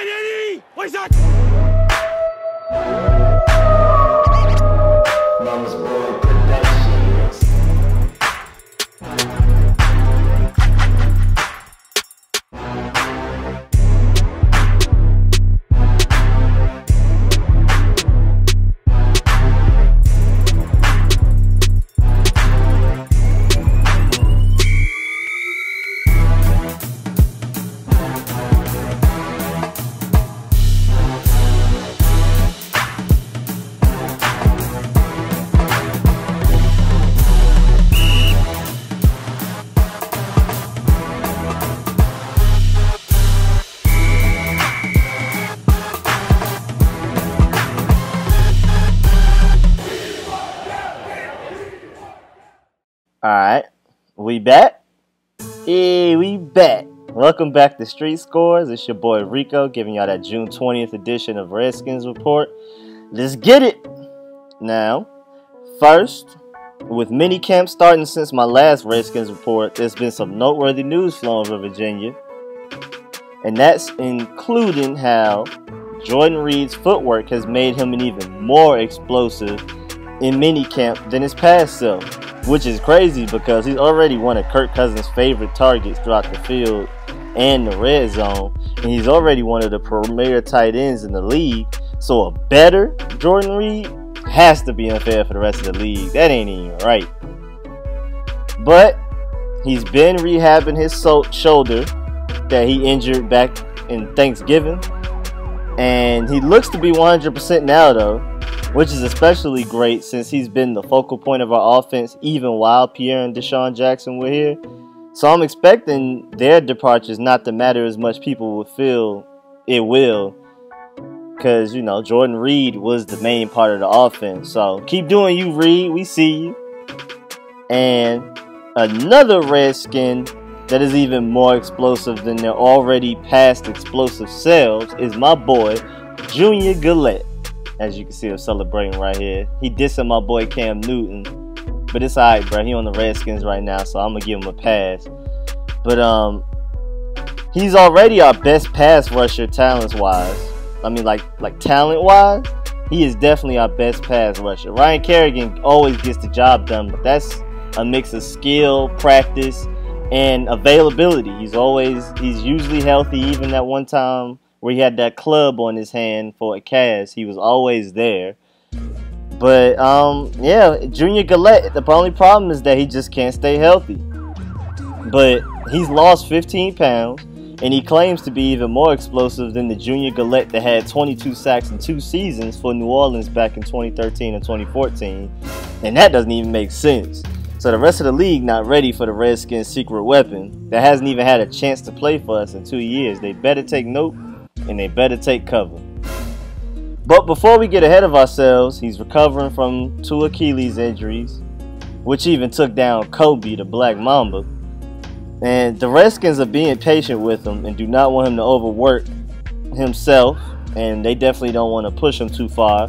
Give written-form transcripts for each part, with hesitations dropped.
Finally! What's that? Mama's Boy Productions. Alright, we back? Yeah, we back. Welcome back to Street Scores. It's your boy Rico giving y'all that June 20th edition of Redskins Report. Let's get it! Now, first, with MiniCamp starting since my last Redskins Report, there's been some noteworthy news flowing over Virginia. And that's including how Jordan Reed's footwork has made him an even more explosive in MiniCamp than his past self. Which is crazy because he's already one of Kirk Cousins' favorite targets throughout the field and the red zone. And he's already one of the premier tight ends in the league. So a better Jordan Reed has to be unfair for the rest of the league. That ain't even right. But he's been rehabbing his shoulder that he injured back in Thanksgiving. And he looks to be 100% now though, which is especially great since he's been the focal point of our offense even while Pierre and Deshaun Jackson were here. So I'm expecting their departures not to matter as much people would feel it will. Because, you know, Jordan Reed was the main part of the offense. So keep doing you, Reed. We see you. And another Redskin that is even more explosive than their already past explosive selves is my boy, Junior Galette. As you can see, I'm celebrating right here. He dissing my boy Cam Newton. But it's alright, bro. He on the Redskins right now, so I'm going to give him a pass. But, he's already our best pass rusher talents-wise. I mean, like talent-wise, he is definitely our best pass rusher. Ryan Kerrigan always gets the job done, but that's a mix of skill, practice, and availability. He's usually healthy, even that one time where he had that club on his hand for a cast. He was always there. But, yeah, Junior Galette, the only problem is that he just can't stay healthy. But he's lost 15 pounds, and he claims to be even more explosive than the Junior Galette that had 22 sacks in 2 seasons for New Orleans back in 2013 and 2014. And that doesn't even make sense. So the rest of the league not ready for the Redskins' secret weapon that hasn't even had a chance to play for us in 2 years. They better take note. And they better take cover. But before we get ahead of ourselves, he's recovering from 2 Achilles injuries, which even took down Kobe, the Black Mamba. And the Redskins are being patient with him and do not want him to overwork himself, and they definitely don't want to push him too far.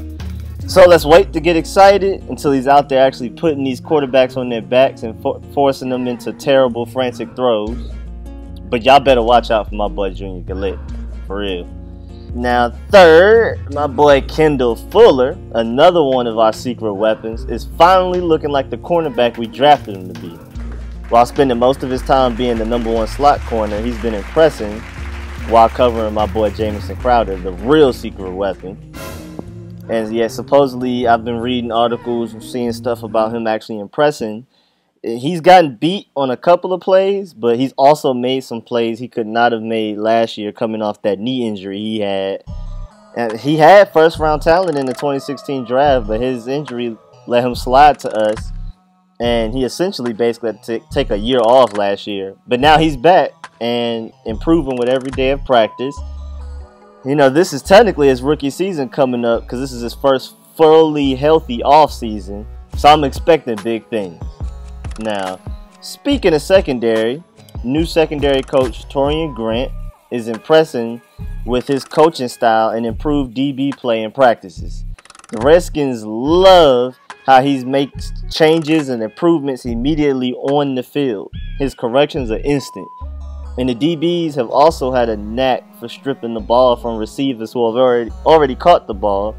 So let's wait to get excited until he's out there actually putting these quarterbacks on their backs and forcing them into terrible, frantic throws. But y'all better watch out for my boy Junior Galette. For real. Now, third, my boy Kendall Fuller, another one of our secret weapons, is finally looking like the cornerback we drafted him to be. While spending most of his time being the #1 slot corner, he's been impressing while covering my boy Jamison Crowder, the real secret weapon. And yeah, supposedly I've been reading articles and seeing stuff about him actually impressing. He's gotten beat on a couple of plays, but he's also made some plays he could not have made last year coming off that knee injury he had. And he had first-round talent in the 2016 draft, but his injury let him slide to us. And he essentially basically had to take a year off last year. But now he's back and improving with every day of practice. You know, this is technically his rookie season coming up because this is his first fully healthy offseason. So I'm expecting big things. Now, speaking of secondary, new secondary coach Torian Grant is impressing with his coaching style and improved DB play and practices. The Redskins love how he makes changes and improvements immediately on the field. His corrections are instant. And the DBs have also had a knack for stripping the ball from receivers who have already caught the ball,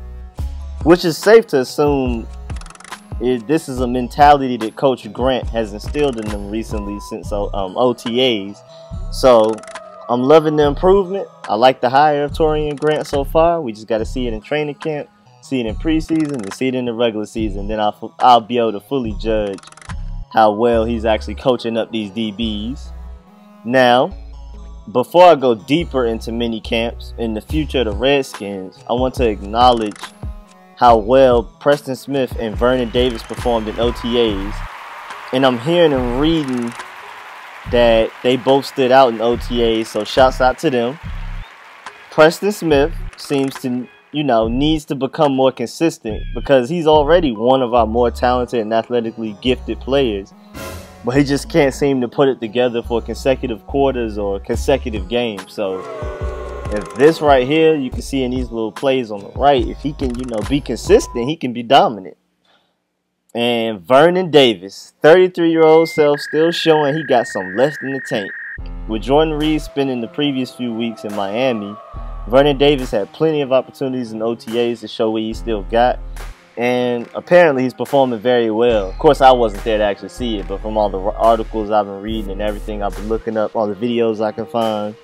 which is safe to assume this is a mentality that Coach Grant has instilled in them recently since OTAs. So I'm loving the improvement. I like the hire of Torian Grant so far. We just got to see it in training camp, see it in preseason, and see it in the regular season. Then I'll be able to fully judge how well he's actually coaching up these DBs. Now, before I go deeper into mini camps in the future of the Redskins, I want to acknowledge how well Preston Smith and Vernon Davis performed in OTAs. And I'm hearing and reading that they both stood out in OTAs, so shouts out to them. Preston Smith seems to, needs to become more consistent because he's already one of our more talented and athletically gifted players. But he just can't seem to put it together for consecutive quarters or consecutive games. So if this right here, you can see in these little plays on the right, if he can, be consistent, he can be dominant. And Vernon Davis, 33-year-old self, still showing he got some left in the tank. With Jordan Reed spending the previous few weeks in Miami, Vernon Davis had plenty of opportunities in OTAs to show what he still got. And apparently he's performing very well. Of course, I wasn't there to actually see it, but from all the articles I've been reading and everything I've been looking up, all the videos I can find,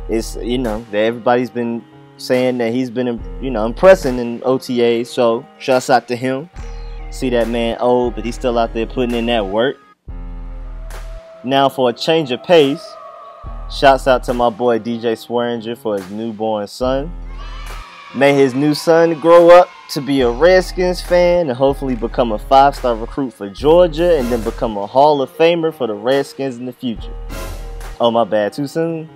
it's, that everybody's been saying that he's been, impressing in OTAs. So shouts out to him. See that man old, but he's still out there putting in that work. Now for a change of pace, shouts out to my boy DJ Swearinger for his newborn son. May his new son grow up to be a Redskins fan and hopefully become a 5-star recruit for Georgia and then become a Hall of Famer for the Redskins in the future. Oh, my bad, too soon?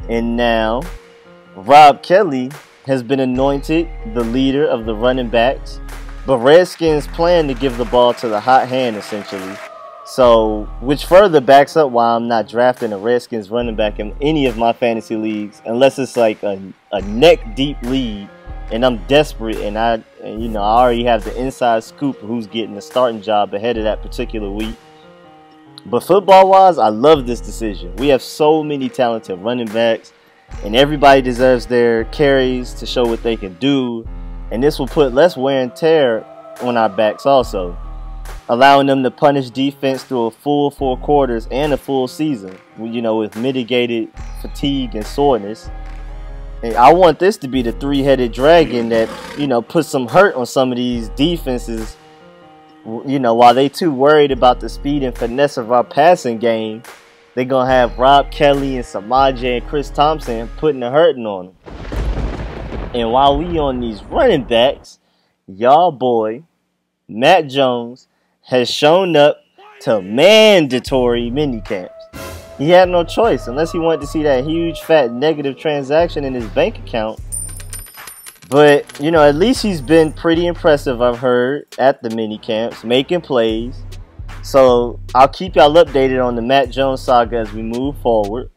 And now, Rob Kelly has been anointed the leader of the running backs, but Redskins plan to give the ball to the hot hand, essentially. So, which further backs up why I'm not drafting a Redskins running back in any of my fantasy leagues, unless it's like a neck-deep league, and I'm desperate, and I already have the inside scoop of who's getting the starting job ahead of that particular week. But football-wise, I love this decision. We have so many talented running backs, and everybody deserves their carries to show what they can do, and this will put less wear and tear on our backs also, allowing them to punish defense through a full 4 quarters and a full season, with mitigated fatigue and soreness. And I want this to be the 3-headed dragon that, puts some hurt on some of these defenses, while they too worried about the speed and finesse of our passing game. They're going to have Rob Kelly and Samaje and Chris Thompson putting the hurting on them. And while we on these running backs, y'all boy, Matt Jones, has shown up to mandatory minicamps. He had no choice unless he wanted to see that huge fat negative transaction in his bank account. But, at least he's been pretty impressive, I've heard, at the minicamps, making plays. So I'll keep y'all updated on the Matt Jones saga as we move forward.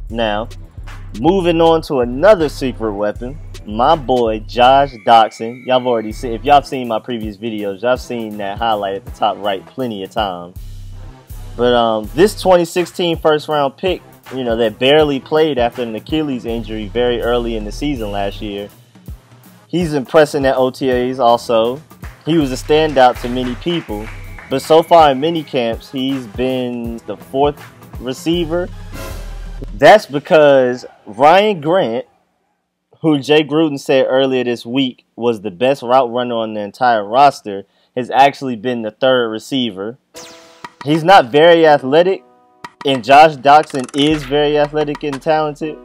Now, moving on to another secret weapon, my boy Josh Doctson. Y'all have already seen, if y'all have seen my previous videos, y'all have seen that highlight at the top right plenty of times. But this 2016 first-round pick, that barely played after an Achilles injury very early in the season last year, he's impressing at OTAs also. He was a standout to many people, but so far in minicamps, he's been the 4th receiver. That's because Ryan Grant, who Jay Gruden said earlier this week was the best route runner on the entire roster, has actually been the 3rd receiver. He's not very athletic, and Josh Doctson is very athletic and talented.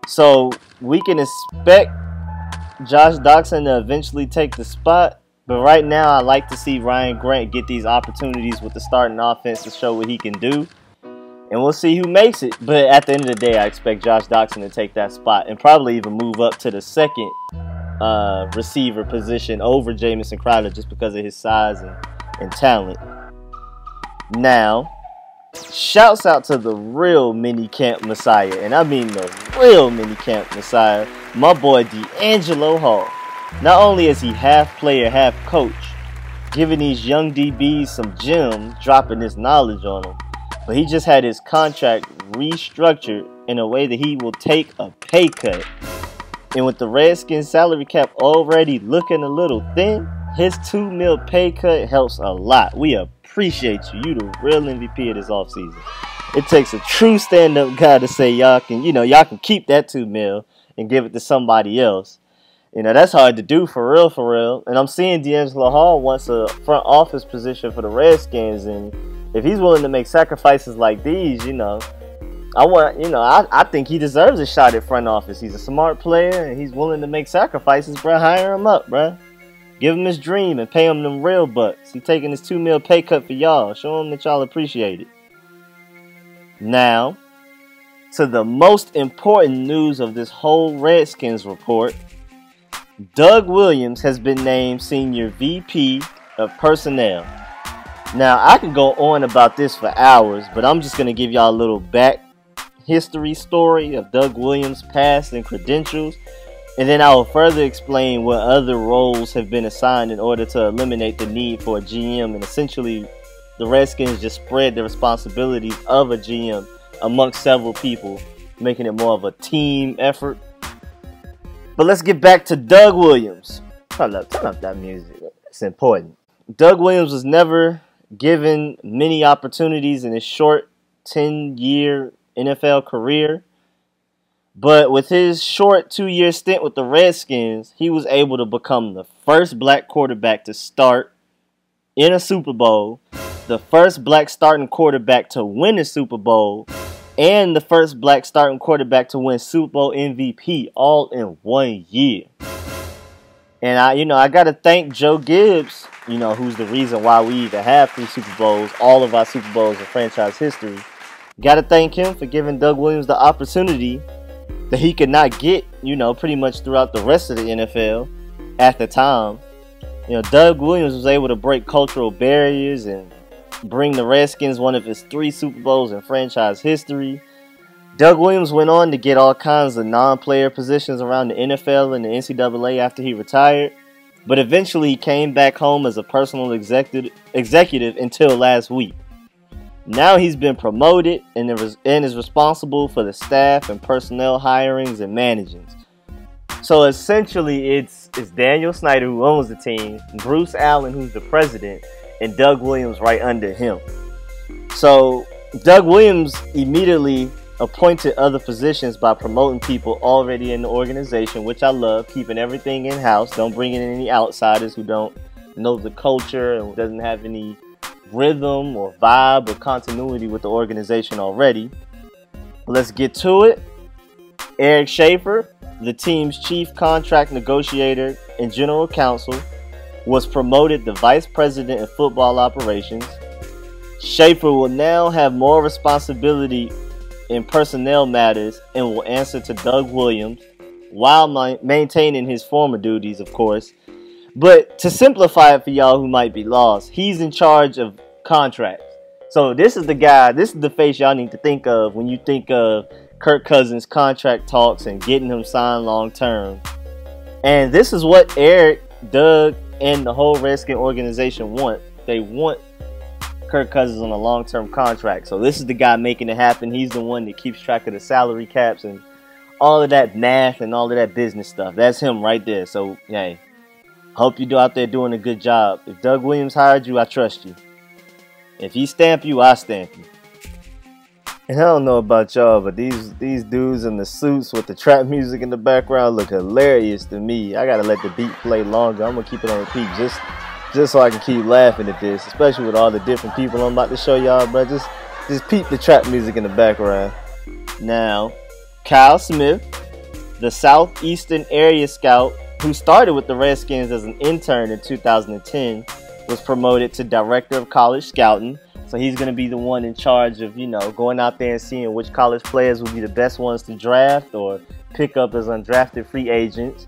So we can expect Josh Doctson to eventually take the spot. But right now, I like to see Ryan Grant get these opportunities with the starting offense to show what he can do. And we'll see who makes it. But at the end of the day, I expect Josh Doctson to take that spot and probably even move up to the 2nd receiver position over Jamison Crowder just because of his size and talent. Now, shouts out to the real minicamp messiah, and I mean the real minicamp messiah, my boy DeAngelo Hall. Not only is he half player, half coach, giving these young DBs some gems, dropping his knowledge on them, but he just had his contract restructured in a way that he will take a pay cut. And with the Redskins salary cap already looking a little thin, his $2 million pay cut helps a lot. We appreciate you. You the real MVP of this offseason. It takes a true stand-up guy to say y'all can keep that $2 million and give it to somebody else. That's hard to do for real. And I'm seeing DeAngelo Hall wants a front office position for the Redskins, and if he's willing to make sacrifices like these, I think he deserves a shot at front office. He's a smart player, and he's willing to make sacrifices, bro. Hire him up, bro. Give him his dream and pay him them real bucks. He's taking his $2 million pay cut for y'all. Show him that y'all appreciate it. Now, to the most important news of this whole Redskins report. Doug Williams has been named Senior VP of Personnel. Now, I can go on about this for hours, but I'm just going to give y'all a little back history story of Doug Williams' past and credentials, and then I will further explain what other roles have been assigned in order to eliminate the need for a GM, and essentially the Redskins just spread the responsibilities of a GM amongst several people, making it more of a team effort. But let's get back to Doug Williams. Turn up that music. It's important. Doug Williams was never given many opportunities in his short 10-year NFL career. But with his short 2-year stint with the Redskins, he was able to become the first black quarterback to start in a Super Bowl, the first black starting quarterback to win a Super Bowl, and the first black starting quarterback to win Super Bowl MVP all in 1 year. And I got to thank Joe Gibbs, who's the reason why we even have 3 Super Bowls, all of our Super Bowls in franchise history. Got to thank him for giving Doug Williams the opportunity that he could not get, pretty much throughout the rest of the NFL at the time. Doug Williams was able to break cultural barriers and bring the Redskins one of his 3 Super Bowls in franchise history. Doug Williams went on to get all kinds of non-player positions around the NFL and the NCAA after he retired, but eventually he came back home as a personal executive until last week. Now he's been promoted and is responsible for the staff and personnel hirings and managings. So essentially it's Daniel Snyder, who owns the team, Bruce Allen, who's the president, and Doug Williams right under him. So Doug Williams immediately appointed other positions by promoting people already in the organization, which I love, keeping everything in-house. Don't bring in any outsiders who don't know the culture and doesn't have any rhythm or vibe or continuity with the organization already. Let's get to it. Eric Schaefer, the team's chief contract negotiator and general counsel, was promoted to vice president of football operations. Schaefer will now have more responsibility in personnel matters and will answer to Doug Williams while maintaining his former duties, of course. But to simplify it for y'all who might be lost, he's in charge of contracts. So this is the guy, this is the face y'all need to think of when you think of Kirk Cousins contract talks and getting him signed long term. And this is what Eric, Doug, and the whole Redskin organization want. They want Kirk Cousins on a long-term contract. So this is the guy making it happen. He's the one that keeps track of the salary caps and all of that math and all of that business stuff. That's him right there. So, hey, hope you're out there doing a good job. If Doug Williams hired you, I trust you. If he stamp you, I stamp you. And I don't know about y'all, but these dudes in the suits with the trap music in the background look hilarious to me. I gotta let the beat play longer. I'm gonna keep it on repeat just so I can keep laughing at this, especially with all the different people I'm about to show y'all, bro. Just peep the trap music in the background. Now, Kyle Smith, the Southeastern area scout who started with the Redskins as an intern in 2010, was promoted to director of college scouting. So he's going to be the one in charge of, going out there and seeing which college players will be the best ones to draft or pick up as undrafted free agents.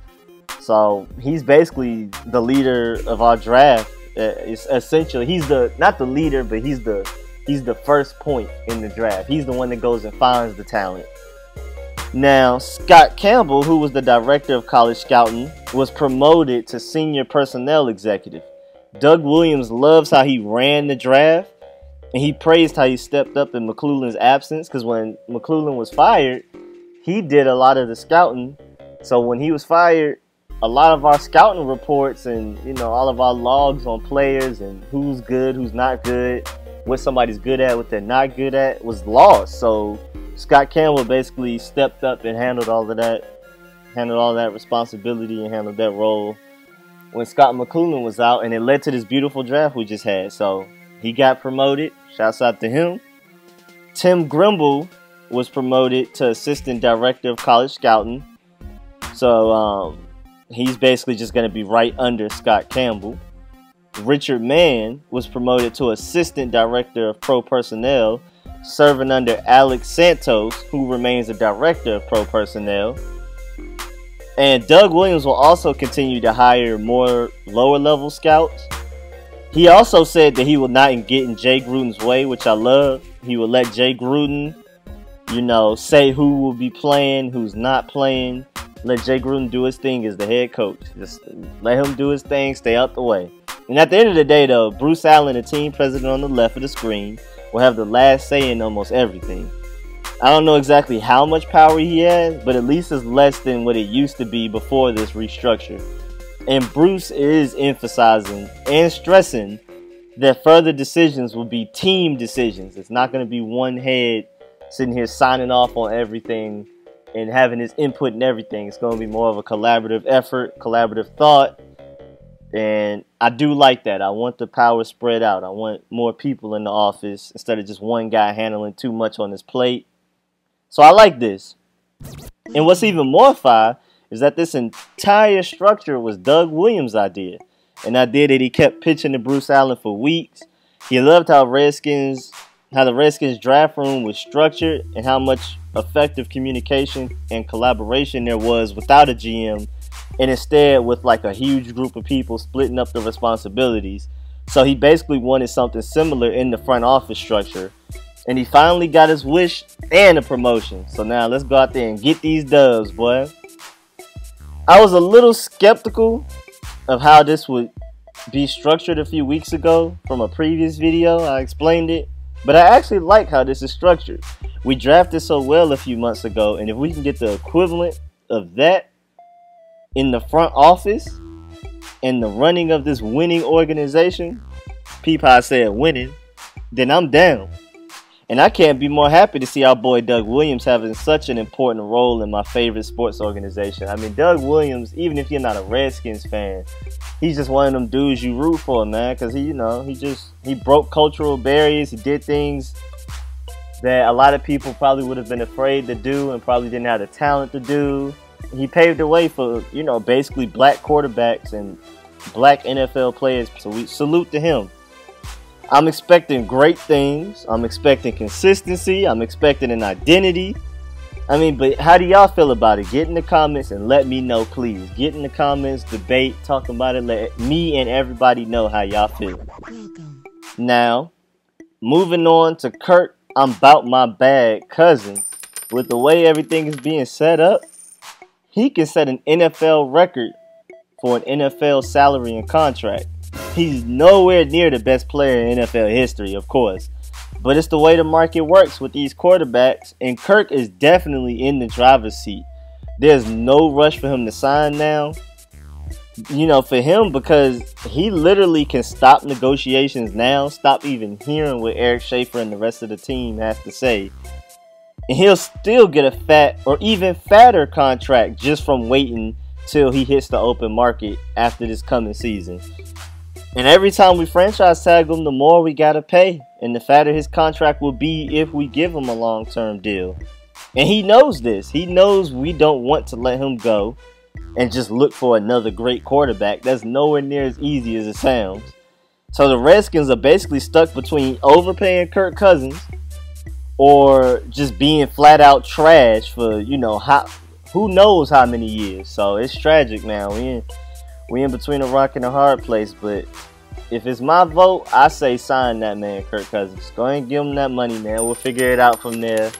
So he's basically the leader of our draft. It's essentially, he's not the leader, but he's the first point in the draft. He's the one that goes and finds the talent. Now, Scott Campbell, who was the director of college scouting, was promoted to senior personnel executive. Doug Williams loves how he ran the draft. And he praised how he stepped up in McClellan's absence, because when McClellan was fired, he did a lot of the scouting. So when he was fired, a lot of our scouting reports and, you know, all of our logs on players and who's good, who's not good, what somebody's good at, what they're not good at, was lost. So Scott Campbell basically stepped up and handled all that responsibility and handled that role when Scott McClellan was out, and it led to this beautiful draft we just had. So he got promoted. Shouts out to him. Tim Grimble was promoted to Assistant Director of College Scouting. So he's basically just going to be right under Scott Campbell. Richard Mann was promoted to Assistant Director of Pro Personnel, serving under Alex Santos, who remains the Director of Pro Personnel. And Doug Williams will also continue to hire more lower-level scouts. He also said that he will not get in Jay Gruden's way, which I love. He will let Jay Gruden, you know, say who will be playing, who's not playing. Let Jay Gruden do his thing as the head coach. Just let him do his thing, stay out the way. And at the end of the day, though, Bruce Allen, the team president on the left of the screen, will have the last say in almost everything. I don't know exactly how much power he has, but at least it's less than what it used to be before this restructure. And Bruce is emphasizing and stressing that further decisions will be team decisions. It's not going to be one head sitting here signing off on everything and having his input in everything. It's going to be more of a collaborative effort, collaborative thought. And I do like that. I want the power spread out. I want more people in the office instead of just one guy handling too much on his plate. So I like this. And what's even more fire is that this entire structure was Doug Williams' idea. An idea that he kept pitching to Bruce Allen for weeks. He loved how the Redskins draft room was structured and how much effective communication and collaboration there was without a GM, and instead with like a huge group of people splitting up the responsibilities. So he basically wanted something similar in the front office structure. And he finally got his wish and a promotion. So now let's go out there and get these dubs, boy. I was a little skeptical of how this would be structured a few weeks ago from a previous video. I explained it. But I actually like how this is structured. We drafted so well a few months ago, and if we can get the equivalent of that in the front office and the running of this winning organization, Peapod said winning, then I'm down. And I can't be more happy to see our boy Doug Williams having such an important role in my favorite sports organization. I mean, Doug Williams, even if you're not a Redskins fan, he's just one of them dudes you root for, man, because he broke cultural barriers. He did things that a lot of people probably would have been afraid to do and probably didn't have the talent to do. He paved the way for, you know, basically black quarterbacks and black NFL players. So we salute to him. I'm expecting great things. I'm expecting consistency. I'm expecting an identity. I mean, but how do y'all feel about it? Get in the comments and let me know, please. Get in the comments, debate, talk about it. Let me and everybody know how y'all feel. Welcome. Now, moving on to Kirk, I'm about my bag cousin. With the way everything is being set up, he can set an NFL record for an NFL salary and contract. He's nowhere near the best player in NFL history, of course. But it's the way the market works with these quarterbacks, and Kirk is definitely in the driver's seat. There's no rush for him to sign now. You know, for him, because he literally can stop negotiations now, stop even hearing what Eric Schaefer and the rest of the team has to say. And he'll still get a fat or even fatter contract just from waiting till he hits the open market after this coming season. And every time we franchise tag him, the more we gotta pay. And the fatter his contract will be if we give him a long-term deal. And he knows this. He knows we don't want to let him go and just look for another great quarterback. That's nowhere near as easy as it sounds. So the Redskins are basically stuck between overpaying Kirk Cousins or just being flat out trash for, you know, who knows how many years. So it's tragic now. We in between a rock and a hard place, but if it's my vote, I say sign that man, Kirk Cousins. Go ahead and give him that money, man. We'll figure it out from there.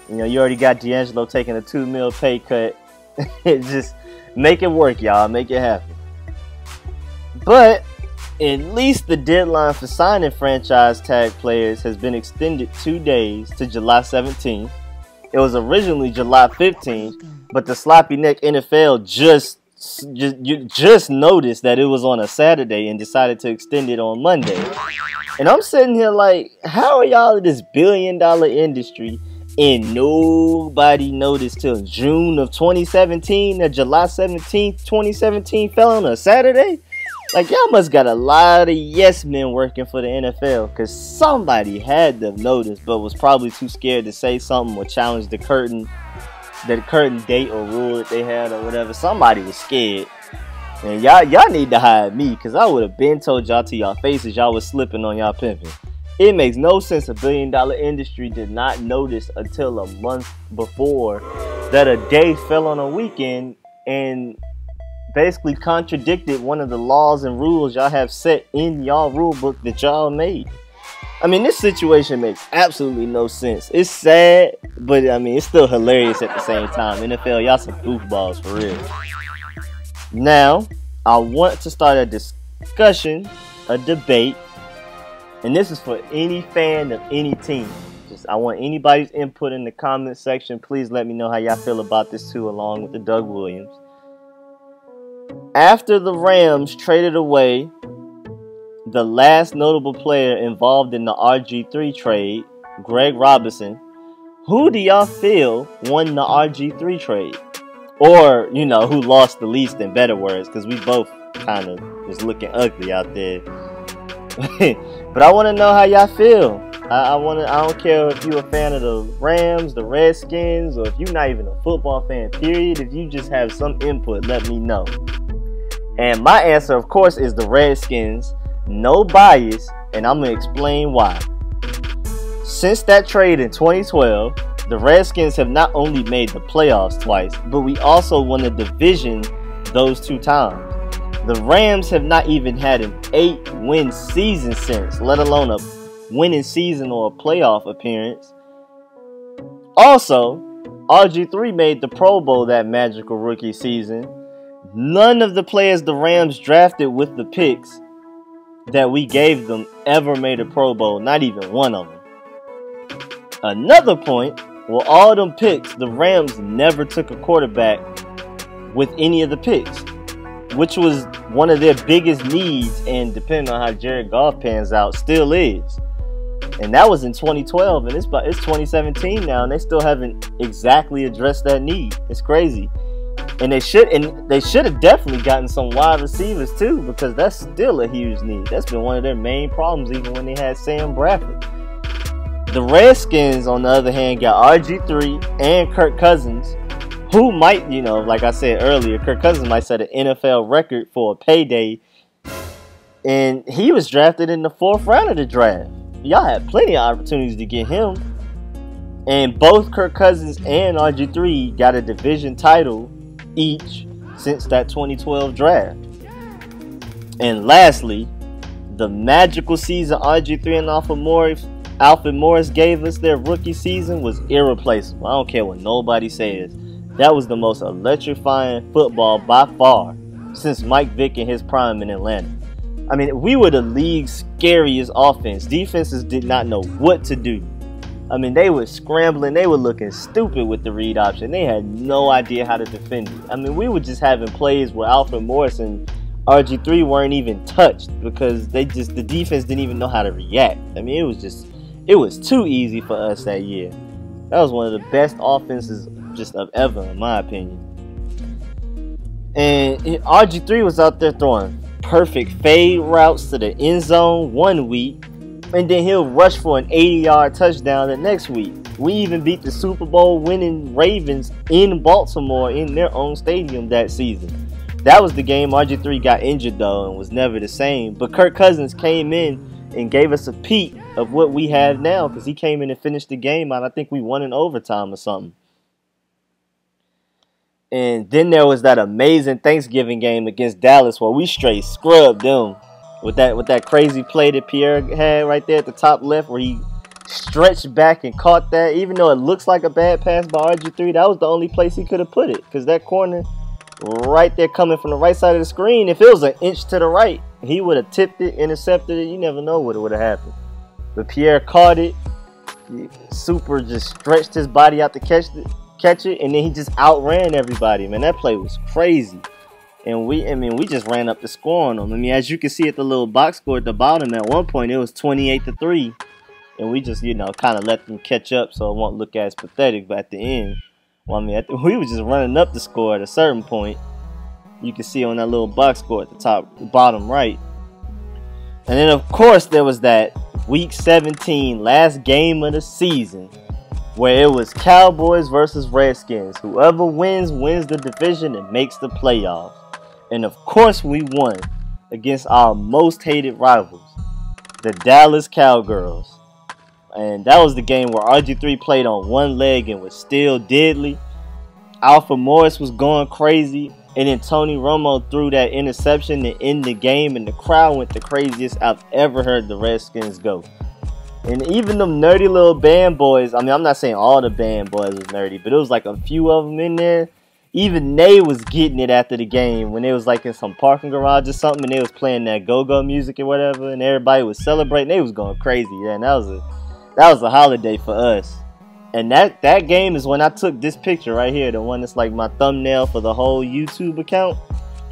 You know, you already got DeAngelo taking a $2 million pay cut. Just make it work, y'all. Make it happen. But At least the deadline for signing franchise tag players has been extended 2 days to July 17th. It was originally July 15th, but the sloppy neck NFL just noticed that it was on a Saturday and decided to extend it on Monday. And I'm sitting here like, how are y'all in this billion-dollar industry and nobody noticed till June of 2017 that July 17th, 2017 fell on a Saturday? Like, y'all must got a lot of yes men working for the NFL, because somebody had to notice but was probably too scared to say something or challenge the curtain date or rule that they had or whatever. Somebody was scared. And y'all need to hire me, because I would have been told y'all to y'all faces y'all was slipping on y'all pimping. It makes no sense a billion-dollar industry did not notice until a month before that a day fell on a weekend and basically contradicted one of the laws and rules y'all have set in y'all rule book that y'all made. I mean, this situation makes absolutely no sense. It's sad, but I mean, it's still hilarious at the same time. NFL, y'all some goofballs for real. Now, I want to start a discussion, a debate, and this is for any fan of any team. I want anybody's input in the comment section. Please let me know how y'all feel about this too, along with the Doug Williams. After the Rams traded away the last notable player involved in the RG3 trade, Greg Robinson, who do y'all feel won the RG3 trade? Or, you know, who lost the least, in better words, because we both kind of was looking ugly out there. But I want to know how y'all feel. I don't care if you're a fan of the Rams, the Redskins, or if you're not even a football fan, period. If you just have some input, let me know. And my answer, of course, is the Redskins. No bias, and I'm going to explain why. Since that trade in 2012, the Redskins have not only made the playoffs twice, but we also won the division those 2 times. The Rams have not even had an 8-win season since, let alone a winning season or a playoff appearance. Also, RG3 made the Pro Bowl that magical rookie season. None of the players the Rams drafted with the picks that we gave them ever made a Pro Bowl, not even one of them. Another point, well, all them picks, the Rams never took a quarterback with any of the picks, which was one of their biggest needs, and depending on how Jared Goff pans out, still is. And that was in 2012, and it's 2017 now, and they still haven't exactly addressed that need. It's crazy. And they should have definitely gotten some wide receivers too, because that's still a huge need. That's been one of their main problems, even when they had Sam Bradford. The Redskins, on the other hand, got RG3 and Kirk Cousins, who might, you know, like I said earlier, Kirk Cousins might set an NFL record for a payday. And he was drafted in the 4th round of the draft. Y'all had plenty of opportunities to get him. And both Kirk Cousins and RG3 got a division title each since that 2012 draft. And lastly, the magical season RG3 and Alfred Morris gave us their rookie season was irreplaceable. I don't care what nobody says. That was the most electrifying football by far since Mike Vick in his prime in Atlanta. I mean, we were the league's scariest offense. Defenses did not know what to do. I mean, they were scrambling. They were looking stupid with the read option. They had no idea how to defend it. I mean, we were just having plays where Alfred Morris and RG3 weren't even touched because the defense didn't even know how to react. I mean, it was too easy for us that year. That was one of the best offenses just of ever, in my opinion. And RG3 was out there throwing perfect fade routes to the end zone one week, and then he'll rush for an 80-yard touchdown the next week. We even beat the Super Bowl winning Ravens in Baltimore in their own stadium that season. That was the game RG3 got injured though and was never the same. But Kirk Cousins came in and gave us a peek of what we have now, because he came in and finished the game out. I think we won in overtime or something. And then there was that amazing Thanksgiving game against Dallas where we straight scrubbed them with that crazy play that Pierre had right there at the top left, where he stretched back and caught that. Even though it looks like a bad pass by RG3, that was the only place he could have put it, because that corner right there coming from the right side of the screen, if it was an inch to the right, he would have tipped it, intercepted it. You never know what would have happened. But Pierre caught it. Super just stretched his body out to catch it, and then he just outran everybody. Man, that play was crazy. And we just ran up the score on them. I mean, as you can see at the little box score at the bottom, at one point it was 28-3. And we just, kind of let them catch up so it won't look as pathetic. But at the end, well, I mean, we were just running up the score at a certain point. You can see on that little box score at the bottom right. And then, of course, there was that Week 17, last game of the season, where it was Cowboys versus Redskins. Whoever wins the division and makes the playoffs. And, of course, we won against our most hated rivals, the Dallas Cowgirls. And that was the game where RG3 played on one leg and was still deadly. Alfred Morris was going crazy. And then Tony Romo threw that interception to end the game. And the crowd went the craziest I've ever heard the Redskins go. And even them nerdy little band boys. I mean, I'm not saying all the band boys was nerdy. But it was like a few of them in there. Even they was getting it after the game. When they was like in some parking garage or something. And they was playing that go-go music or whatever. And everybody was celebrating. They was going crazy. Yeah, and that was a holiday for us. And that game is when I took this picture right here, the one that's like my thumbnail for the whole YouTube account.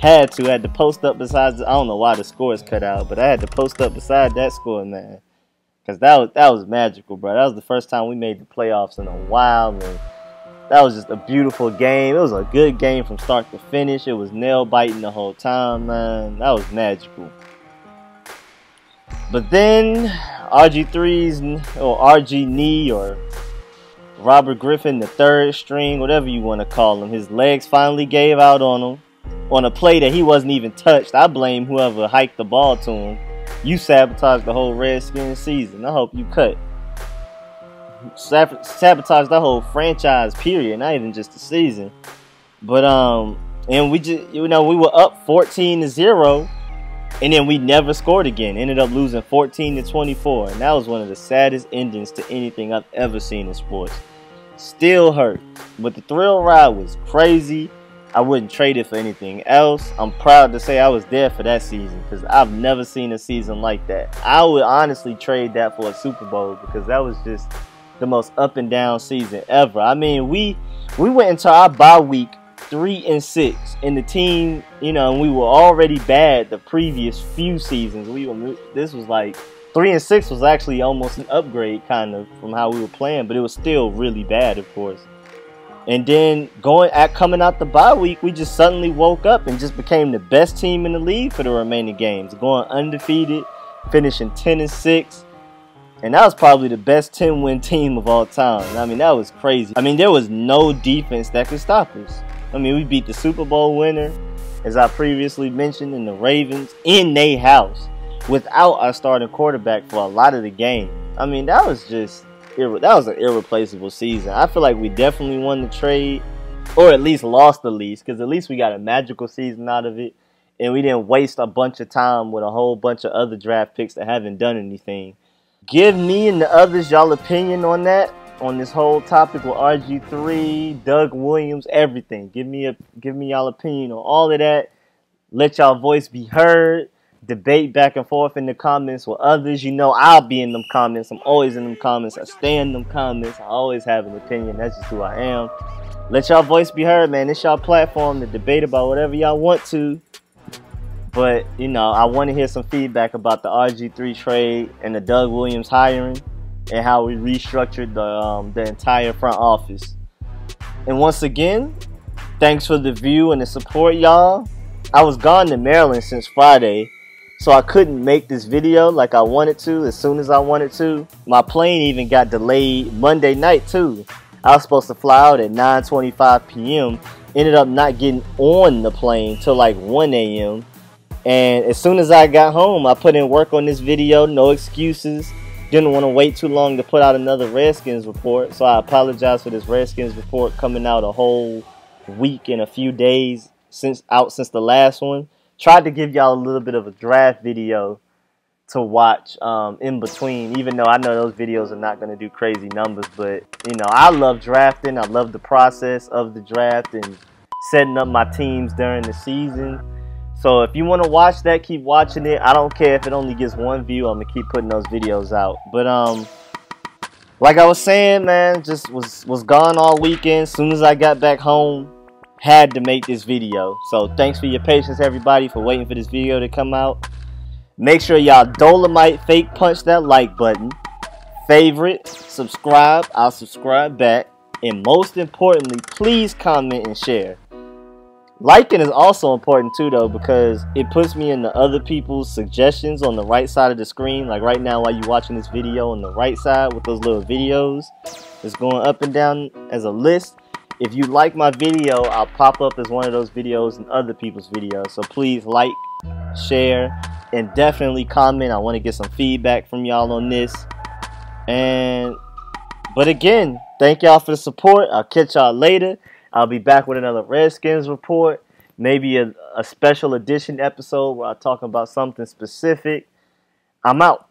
Had to post up beside, I don't know why the score is cut out, but I had to post up beside that score, man. Because that was magical, bro. That was the first time we made the playoffs in a while, and that was just a beautiful game. It was a good game from start to finish. It was nail-biting the whole time, man. That was magical. But then RG3's, or RG Knee, or Robert Griffin, the third string, whatever you want to call him, his legs finally gave out on him on a play that he wasn't even touched. I blame whoever hiked the ball to him. You sabotaged the whole Redskins season. I hope you cut. Sabotaged the whole franchise, period, not even just the season. But and we just, we were up 14-0. And then we never scored again. Ended up losing 14-24. And that was one of the saddest endings to anything I've ever seen in sports. Still hurt. But the thrill ride was crazy. I wouldn't trade it for anything else. I'm proud to say I was there for that season. Because I've never seen a season like that. I would honestly trade that for a Super Bowl. Because that was just the most up and down season ever. I mean, we went into our bye week 3-6, and the team, and we were already bad the previous few seasons. This was like 3-6 was actually almost an upgrade kind of from how we were playing, but it was still really bad, of course. And then coming out the bye week, we just suddenly woke up and just became the best team in the league for the remaining games, going undefeated, finishing 10-6. And that was probably the best 10-win team of all time. I mean, that was crazy. I mean, there was no defense that could stop us. I mean, we beat the Super Bowl winner, as I previously mentioned, in the Ravens, in their house, without our starting quarterback for a lot of the game. I mean, that was just, that was an irreplaceable season. I feel like we definitely won the trade, or at least lost the least, because at least we got a magical season out of it, and we didn't waste a bunch of time with a whole bunch of other draft picks that haven't done anything. Give me and the others y'all opinion on that. On this whole topic with RG3, Doug Williams, everything. Give me y'all opinion on all of that. Let y'all voice be heard. Debate back and forth in the comments with others. I'll be in them comments. I'm always in them comments. I stay in them comments. I always have an opinion. That's just who I am. Let y'all voice be heard, man. It's y'all platform to debate about whatever y'all want to. But, I want to hear some feedback about the RG3 trade and the Doug Williams hiring, and how we restructured the entire front office. And once again, thanks for the view and the support, y'all. I was gone to Maryland since Friday, so I couldn't make this video like I wanted to as soon as I wanted to. My plane even got delayed Monday night too. I was supposed to fly out at 9:25 p.m. Ended up not getting on the plane till like 1 a.m. And as soon as I got home, I put in work on this video, no excuses. Didn't want to wait too long to put out another Redskins report, so I apologize for this Redskins report coming out a whole week and a few days since the last one. Tried to give y'all a little bit of a draft video to watch in between, even though I know those videos are not going to do crazy numbers. But, I love drafting. I love the process of the draft and setting up my teams during the season. So if you want to watch that, keep watching it. I don't care if it only gets 1 view. I'm gonna keep putting those videos out. But like I was saying, man, just was gone all weekend. Soon as I got back home, had to make this video. So thanks for your patience, everybody, for waiting for this video to come out. Make sure y'all Dolemite fake punch that like button, favorite, subscribe. I'll subscribe back, and most importantly, please comment and share. Liking is also important too, though, because it puts me into other people's suggestions on the right side of the screen. Like right now, while you're watching this video, on the right side with those little videos, it's going up and down as a list. If you like my video, I'll pop up as one of those videos in other people's videos. So please like, share, and definitely comment. I want to get some feedback from y'all on this. But again, thank y'all for the support. I'll catch y'all later. I'll be back with another Redskins report. Maybe a special edition episode where I talk about something specific. I'm out.